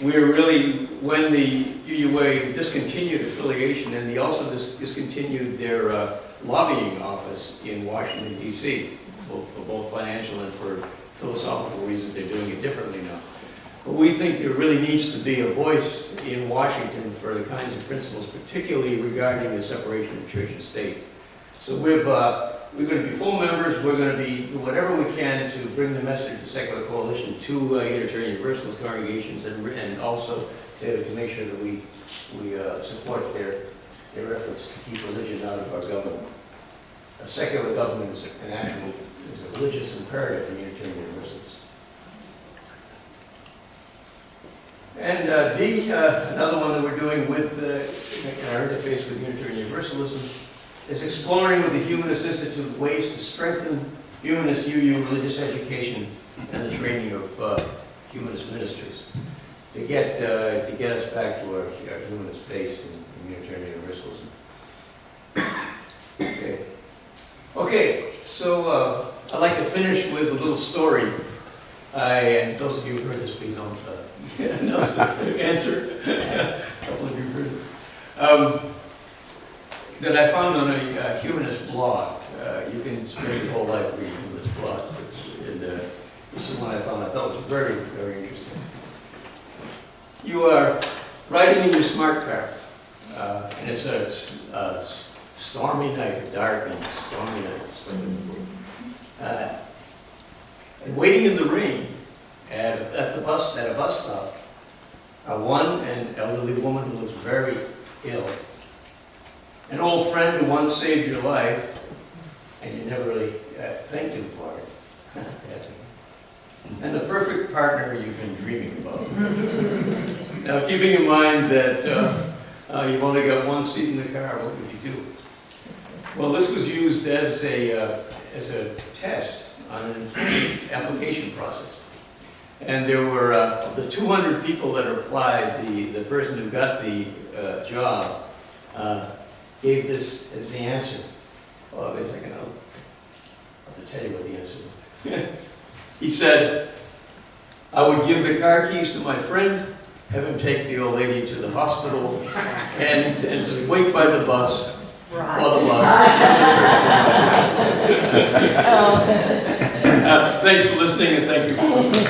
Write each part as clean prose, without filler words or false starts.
we're really, when the UUA discontinued affiliation, and they also discontinued their lobbying office in Washington, D.C., for both financial and for philosophical reasons. They're doing it differently now. But we think there really needs to be a voice in Washington for the kinds of principles, particularly regarding the separation of church and state. So we're going to be full members. We're going to be do whatever we can to bring the message of the Secular Coalition to Unitarian Universalist congregations, and also to make sure that we support their efforts to keep religion out of our government. A secular government is a religious imperative for Unitarian Universalists. And D, another one that we're doing with in our interface with Unitarian Universalism, is exploring with the Humanist Institute ways to strengthen Humanist UU religious education and the training of Humanist ministers to get us back to our Humanist base in Unitarian Universalism. Okay, so I'd like to finish with a little story. And those of you who heard this, please don't announce the answer. A couple of you heard it. That I found on a humanist blog. You can spend your whole life reading humanist blogs. And this is one I found. I thought it was very, very interesting. You are riding in your smart car, and it's a stormy night, a dark and stormy night. And waiting in the rain at a bus stop, an elderly woman who looks very ill, an old friend who once saved your life, and you never really thanked him for it, and the perfect partner you've been dreaming about. Now, keeping in mind that you've only got one seat in the car, what would you do? Well, this was used as a test on an application process. And there were, of the 200 people that applied, the person who got the job gave this as the answer. Oh, wait a second, I'll tell you what the answer was. He said, I would give the car keys to my friend, have him take the old lady to the hospital, and wait by the bus. Right. For the bus. Thanks for listening, and thank you for listening.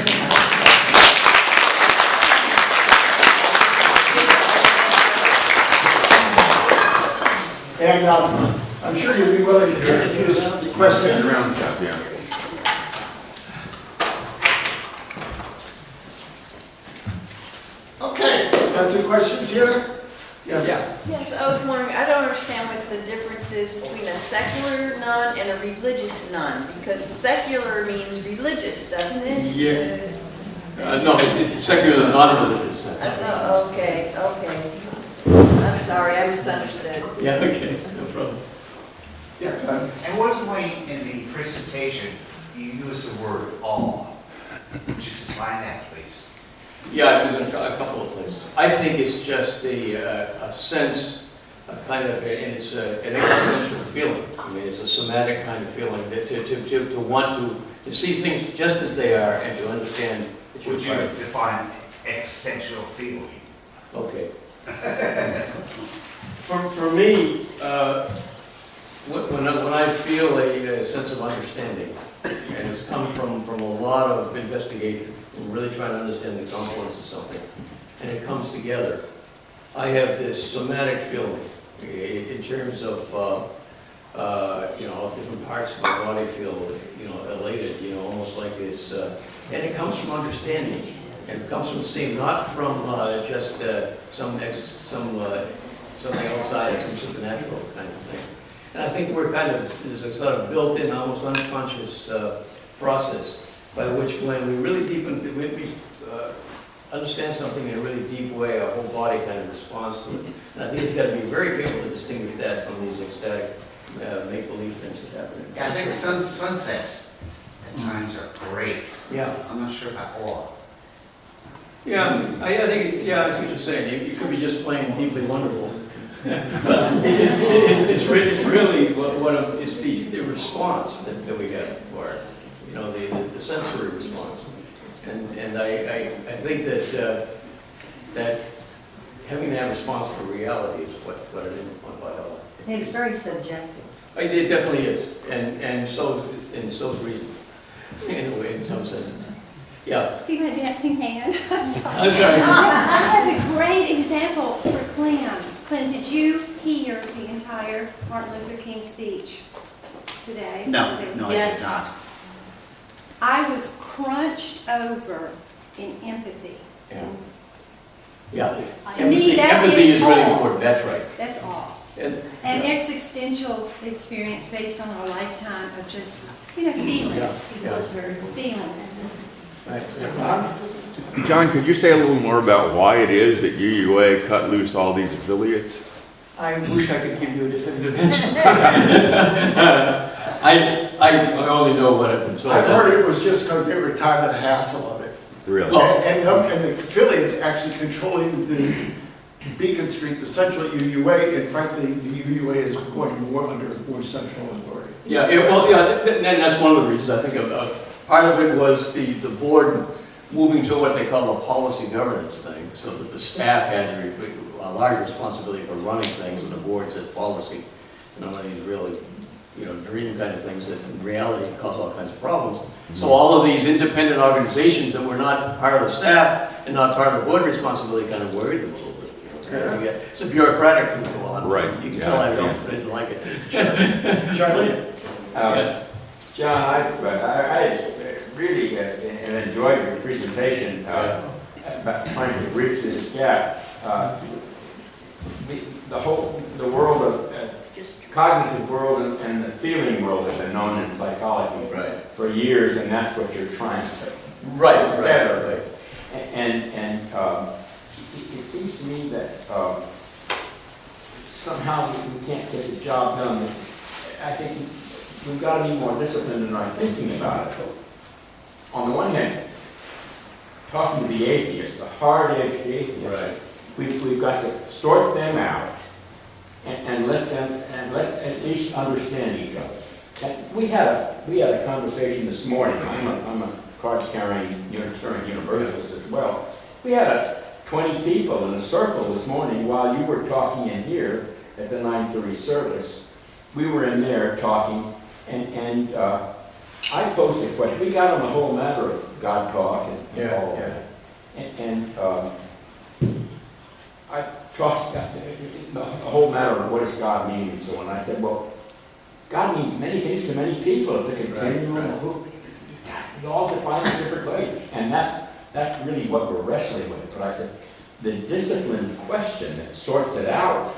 And I'm sure you'll be willing to take a few questions. Okay, got two questions here. Yes. Yeah. Yes, I was wondering, I don't understand what the difference is between a secular nun and a religious nun, because secular means religious, doesn't it? Yeah. No, it's secular, non-religious. Okay. I'm sorry, I misunderstood. Yeah, okay, no problem. Yeah, go ahead. At one point in the presentation, you used the word awe. Would you define that, please? Yeah, it was in a couple of places. I think it's just a sense, a kind of, and it's an existential feeling. I mean, it's a somatic kind of feeling that to want to see things just as they are and to understand that you're Would you part. define existential feeling? Okay. For me, when I feel a sense of understanding, and it's come from a lot of investigation, and really trying to understand the components of something, and it comes together, I have this somatic feeling in terms of different parts of my body feel elated, almost like this, and it comes from understanding. And it comes from seeing, not from just something outside, some supernatural kind of thing. And I think we're there's a sort of built-in, almost unconscious process by which, when we really we understand something in a really deep way, our whole body kind of responds to it. And I think it's got to be very careful to distinguish that from these ecstatic make-believe things that happen. Yeah, I think sunsets at times are great. Yeah. I'm not sure about awe. Yeah, I think it's, I see what you're saying. You could be just plain deeply wonderful. It's really it's the response that we get for it. The sensory response. And I think that that having that response for reality is what it is on biology. It's very subjective. It definitely is, and so is reason, in a way, in some senses. Yeah. See my dancing hand? I'm sorry. I have a great example for Clem. Clem, did you hear the entire Martin Luther King speech today? No, I Yes. did not. I was crunched over in empathy. Yeah. Yeah. To me, that Empathy is is really all. important, that's right. That's all. And, An yeah. existential experience based on a lifetime of just, feeling. Yeah, yeah. Feeling. Right. John, could you say a little more about why it is that UUA cut loose all these affiliates? I wish I could give you a definitive answer. I only know what I've been told. I've heard it was just because they were tired of the hassle of it. Really? Well- And the affiliates actually controlling the Beacon Street, the central UUA, and frankly, the UUA is going more under more central authority. Yeah, and that's one of the reasons I think part of it was the board moving to what they call a policy governance thing, so that the staff had a large responsibility for running things, and the board said policy. One of these really, dream kind of things that in reality cause all kinds of problems. So all of these independent organizations that were not part of the staff and not part of the board responsibility kind of worried them a little bit. It's a bureaucratic thing to go on. Right. You can tell I didn't like it. Charlie? John, I really enjoyed your presentation about trying to bridge this gap. The world of cognitive world and the feeling world has been known in psychology for years, and that's what you're trying to Right. better. And it seems to me that somehow we can't get the job done. I think we've got to be more disciplined in our thinking about it. On the one hand, talking to the atheists, the hard-edged atheists, we've got to sort them out and let's at least understand each other. And we had a conversation this morning. I'm a card-carrying Unitarian Universalist as well. We had 20 people in a circle this morning while you were talking in here at the 9:30 service. We were in there talking, and I posed a question. We got on the whole matter of God talk and all of that. And I talked the whole matter of what does God mean and so on. I said, well, God means many things to many people. It's a continuum. We all define it different ways. And that's really what we're wrestling with. But I said, the disciplined question that sorts it out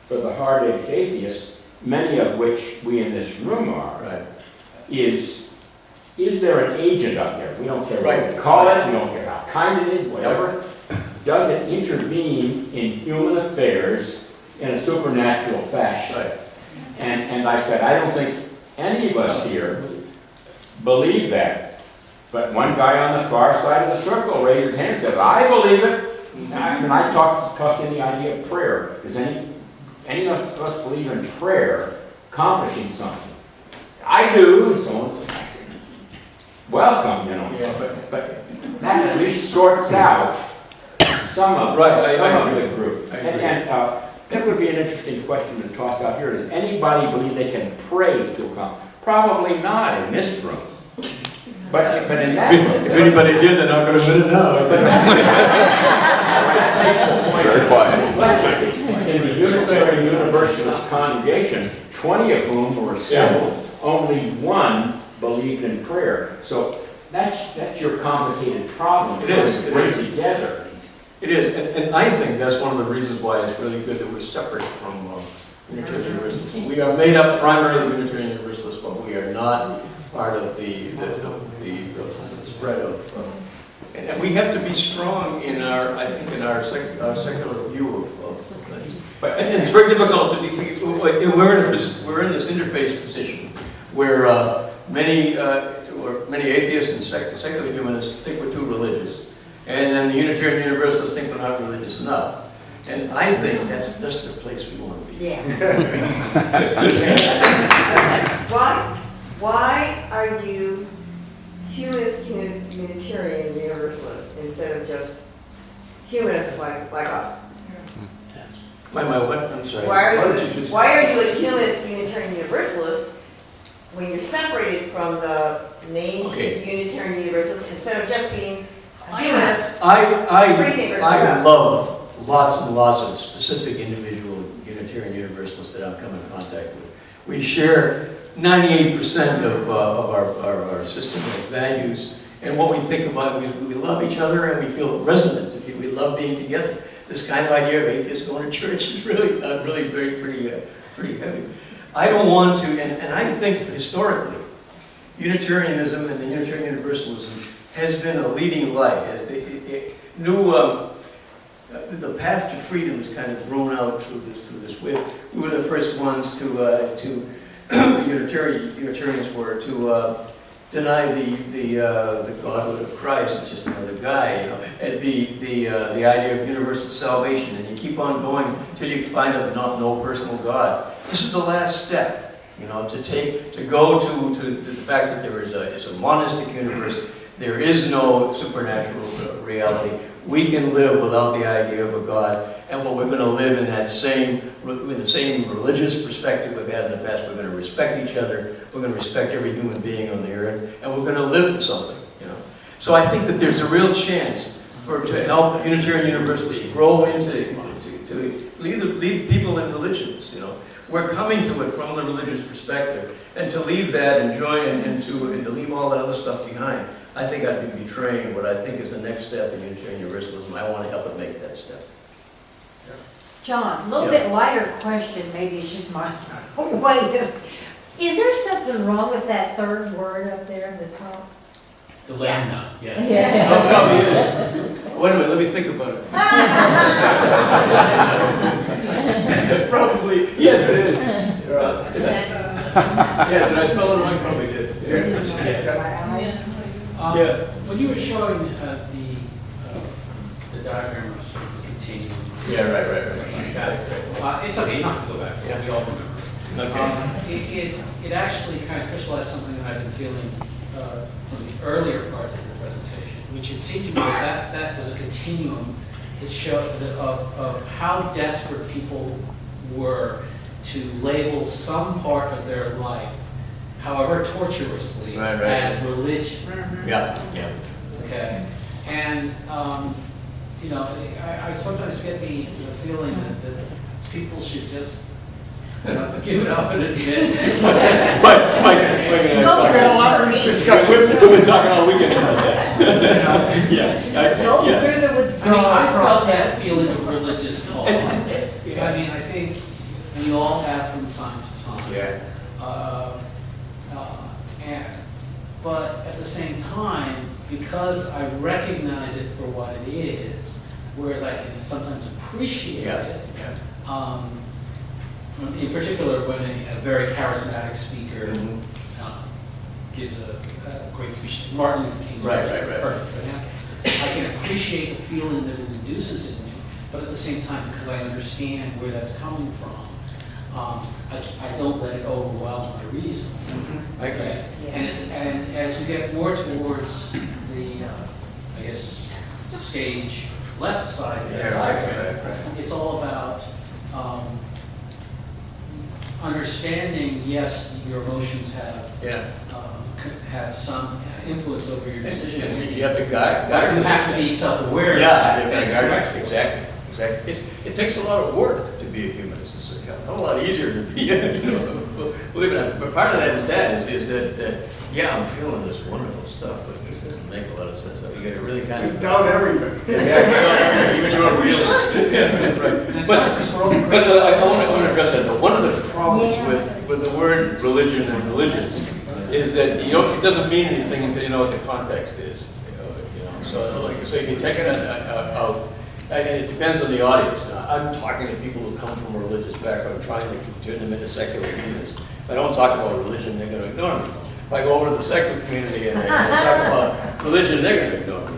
for the hard-edged atheists, many of which we in this room are, is there an agent out there? We don't care what we call it, we don't care how kind it is, whatever. Does it intervene in human affairs in a supernatural fashion? And I said, I don't think any of us here believe that. But one guy on the far side of the circle raised his hand and said, I believe it. And I talked in the idea of prayer. Does any of us believe in prayer accomplishing something? I do, and so on. Welcome, but that at least sorts out some of the group. And that would be an interesting question to toss out here. Does anybody believe they can pray to accomplish? Probably not in this room. But in that room. If anybody did, they're not going to win it now. Very quiet. In the Unitarian Universalist congregation, 20 of whom were assembled, only one believed in prayer. So that's your complicated problem. It is. To bring together. It is, and I think that's one of the reasons why it's really good that we're separate from Unitarian Universalists. We are made up primarily of Unitarian Universalists, but we are not part of the spread of. And we have to be strong in our secular view of things. But and it's very difficult to be. We're in this interface position where many atheists and secular humanists think we're too religious. And then the Unitarian Universalists think we're not religious enough. And I think that's just the place we want to be. Yeah. Why are you humanist Unitarian Universalist instead of just humanists like us? My what? I'm sorry. Why Why are don't you you, just- why are you a humanist, Unitarian Universalist, when you're separated from the main Okay. Unitarian Universalists instead of just being a humanist? Freethinkers like I us. love lots and lots of specific individual Unitarian Universalists that I've come in contact with. We share 98% of our systematic values, and what we think about, we love each other and we feel resonant. We love being together. This kind of idea of atheists going to church is really pretty heavy. I don't want to, and I think historically, Unitarianism and the Unitarian Universalism has been a leading light. The path to freedom is kind of thrown out through this. We were the first ones to Unitarians were to deny the godhood of Christ. It's just another guy, you know. And the idea of universal salvation, and you keep on going until you find out no personal God. This is the last step, you know, to go to the fact that there is a monistic universe. There is no supernatural reality. We can live without the idea of a God, and what we're going to live in the same religious perspective we've had in the past. We're going to respect each other. We're going to respect every human being on the earth, and we're going to live for something, you know. So I think that there's a real chance to help Unitarian Universalists grow to lead people in religions, you know. We're coming to it from the religious perspective, and to leave that and join and to leave all that other stuff behind. I think I'd be betraying what I think is the next step in Unitarian Universalism. I want to help it make that step. John, a little Yeah. bit lighter question, maybe it's just my way of, is there something wrong with that third word up there at the top? The lambda, yes. Yeah. Oh, probably is. Wait a minute, let me think about it. Probably, yes, it is. Yeah, did I spell it wrong? Probably did. Yeah. When you were showing the diagram of sort of the continuum. Yeah, right. Something like that. It's okay, you don't have to go back. Yeah. We all remember. Okay. It actually kind of crystallized something that I've been feeling from the earlier parts of the presentation, which it seemed to me that was a continuum that showed of how desperate people were to label some part of their life, however tortuously, Right. as religion. Yeah. Okay, and you know, I sometimes get the feeling that people should just give it up and admit. We've been talking all weekend about that. Go through the I mean, withdrawal I felt that process. feeling of religious awe. I mean, I think we all have from time to time. Yeah. But at the same time, because I recognize it for what it is, whereas I can sometimes appreciate it, in particular when a very charismatic speaker gives a great speech, Martin Luther King's Right. perfect. I can appreciate the feeling that it induces in me, but at the same time, because I understand where that's coming from, I don't let it overwhelm my reason. Okay. And as you get more towards the, I guess, stage left side there, Right. it's all about understanding, yes, your emotions have some influence over your decision. You have to guard. You have to be self-aware. Yeah, you've got to guard. Exactly. It takes a lot of work to be a humanist. It's a whole lot easier to be, believe it or not. But part of that is that I'm feeling this wonderful stuff, but this doesn't make a lot of sense. So you got to really kind of Doubt everything. even your feelings. Right. But I want to address that. But one of the problems with the word religion and religious is that it doesn't mean anything until you know what the context is. So if you take it out, and it depends on the audience. Now, I'm talking to people who come from a religious background, trying to turn them into secular humanists. If I don't talk about religion, they're going to ignore me. If I go over to the secular community and I talk about religion, they're going to ignore me.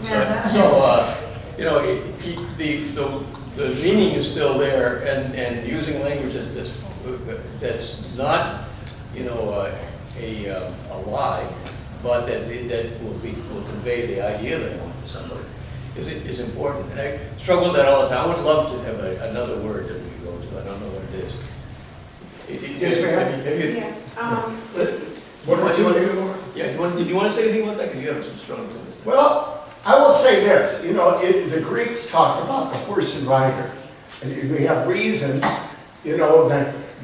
The meaning is still there, and using language that's not, a lie, but that will convey the idea they want to somebody, is important. And I struggle with that all the time. I would love to have another word that we could go to. I don't know what it is. Yes, ma'am. Yes. What do you want to do? Yeah, did you want to say anything about that? Because you have some strong feelings. Well, I will say this, the Greeks talked about the horse and rider. And we have reason,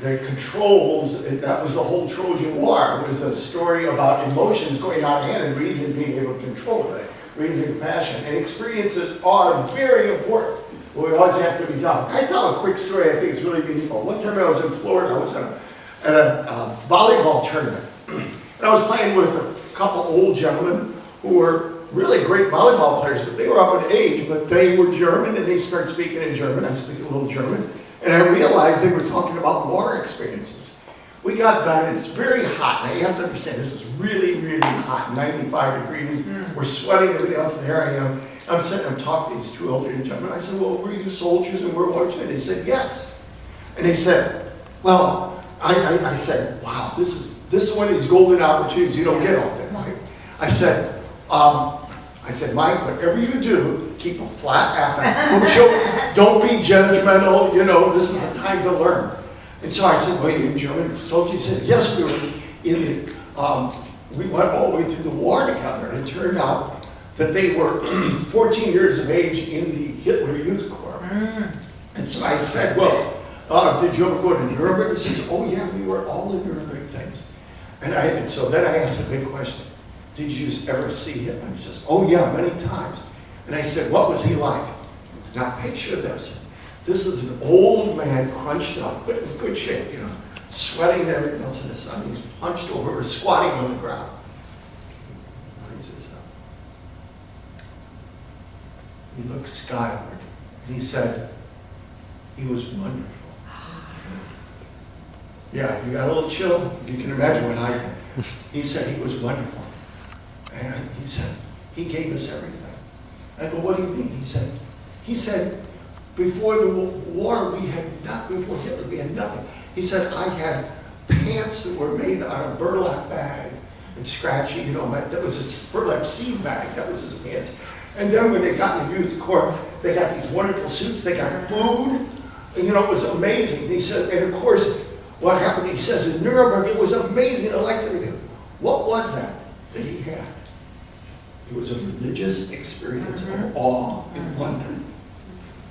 that controls, that was the whole Trojan War. It was a story about emotions going out of hand and reason being able to control it. Reason and passion. And experiences are very important. We always have to be done. I tell a quick story I think it's really meaningful. One time I was in Florida, I was at a volleyball tournament. And I was playing with a couple old gentlemen who were really great volleyball players, but they were up in age, but they were German, and they started speaking in German. I speak a little German. And I realized they were talking about war experiences. We got done, and it's very hot. Now, you have to understand, this is really, really hot, 95 degrees. We're sweating, everything else, and here I am. I'm sitting, I'm talking to these two elderly gentlemen. I said, well, were you soldiers in World War II? And they said, yes. And they said, well, I said, wow, this is one of these golden opportunities you don't get often, right? I said, Mike, whatever you do, keep a flat affect. Don't be judgmental. This is the time to learn. And so I said, well, you German soldiers? He said, yes, we were we went all the way through the war together. And it turned out that they were 14 years of age in the Hitler Youth Corps. And so I said, well, did you ever go to Nuremberg? He says, oh yeah, we were all in Nuremberg things. And so then I asked the big question. Did you ever see him? And he says, oh yeah, many times. And I said, what was he like? Now picture this. This is an old man, crunched up, but in good shape, sweating and everything else in the sun. He's hunched over, or squatting on the ground. He looked skyward. And he said, he was wonderful. Yeah, you got a little chill. You can imagine what I did. He said he was wonderful. And he said, he gave us everything. I go, what do you mean? He said, before the war, we had nothing. Before Hitler, we had nothing. He said, I had pants that were made out of burlap bag and scratchy, that was a burlap seed bag. That was his pants. And then when they got in the youth corps, they got these wonderful suits. They got food. And, it was amazing. He said, and of course, what happened, he says, in Nuremberg, it was amazing. I liked everything. What was that he had? It was a religious experience of awe and wonder.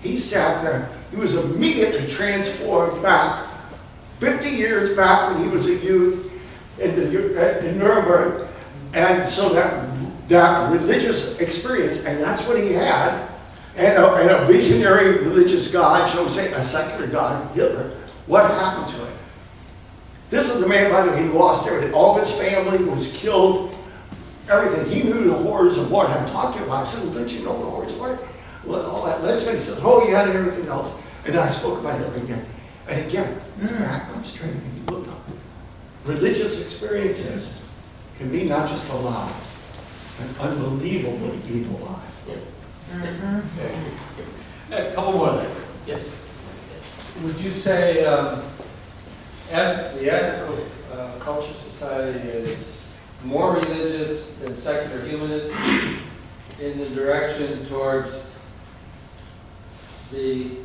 He sat there. He was immediately transformed back, 50 years back when he was a youth in Nuremberg. And so that religious experience, and that's what he had, and a visionary religious God, shall we say, a secular God of Hitler, what happened to him? This is the man, by the way, he lost everything. All of his family was killed, everything. He knew the horrors of war. And I talked to him about it. I said, well, don't you know the horrors of war? Well, all that legend. He said, oh, yeah, and everything else. And then I spoke about it again. And again, his back on straight, and he looked up. Religious experiences can be not just a lie, an unbelievably evil lie. A couple more then. Yes. Would you say the ethical culture society is more religious than secular humanists in the direction towards the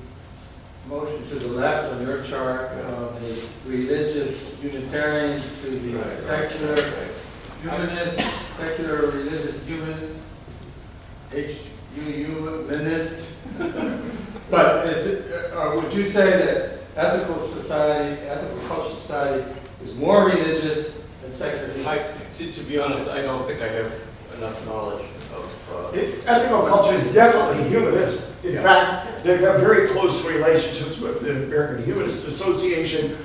motion to the left on your chart of the religious Unitarians to the secular humanist, secular religious human, humanist? But is it, would you say that ethical culture society is more religious than secular humanist? To be honest, I don't think I have enough knowledge of... Ethical culture is definitely humanist. In fact, they've got very close relationships with the American Humanist Association.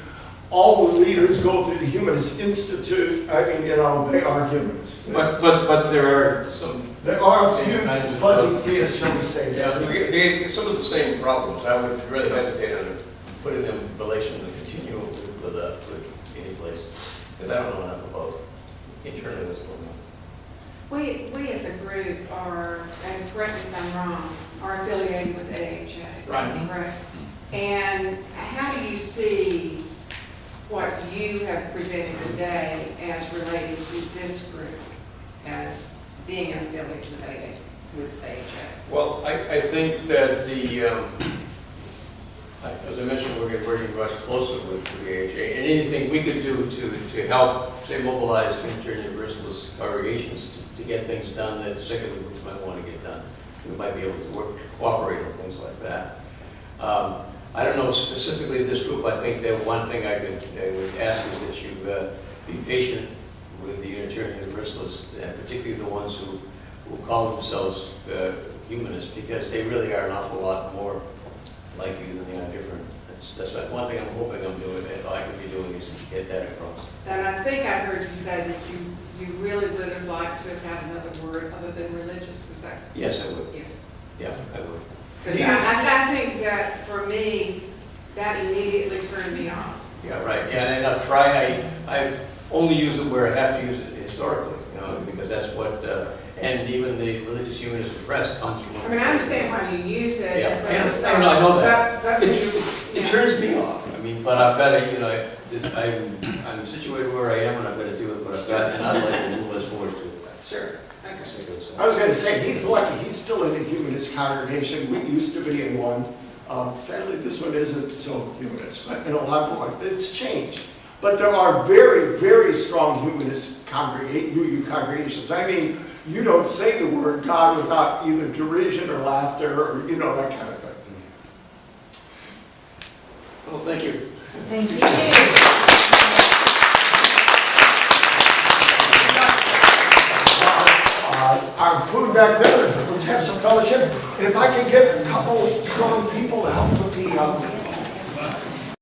All the leaders go through the Humanist Institute. I mean, they are humanists. But there are some... There are a few fuzzy theists, shall we say. Yeah, some of the same problems. I would really hesitate on putting them in relation to the continuum with any place, because I don't know enough about internally what's going on. We as a group are, and correct me if I'm wrong, are affiliated with AHA. Right. And how do you see what you have presented today as related to this group as being affiliated with AHA? with AHA? Well, I think that as I mentioned, we're working much closer with the AHA, and anything we could do to help, say, mobilize Unitarian Universalist congregations to get things done that secular groups might want to get done. We might be able to cooperate on things like that. I don't know specifically this group. I think that one thing I would ask is that you be patient with the Unitarian Universalists, and particularly the ones who call themselves humanists, because they really are an awful lot more like you than they are different. That's one thing I'm hoping I'm doing, if I can be doing, is to get that across. And I think I heard you say that you really would have liked to have had another word other than religious. Is that? Yes, I would. Yes. Yeah, I would. Because I think that for me, that immediately turned me off. Yeah, right. Yeah, and I've tried. I only use it where I have to use it historically, because that's what. And even the religious humanist press comes from. I mean, I understand why you use it. Yeah, So, I know that. But It turns me off. I mean, but I've got to, I'm situated where I am, and I've got to do it. But I've got, and I'd like to move us forward to it. Sure. Okay. I was going to say, he's lucky, he's still in a humanist congregation. We used to be in one. Sadly, this one isn't so humanist, but in a lot more, it's changed. But there are very, very strong humanist congregations. I mean, you don't say the word God without either derision or laughter or, that kind of thing. Well, thank you. Thank you. Our food back there, let's have some fellowship. And if I can get a couple strong people to help with the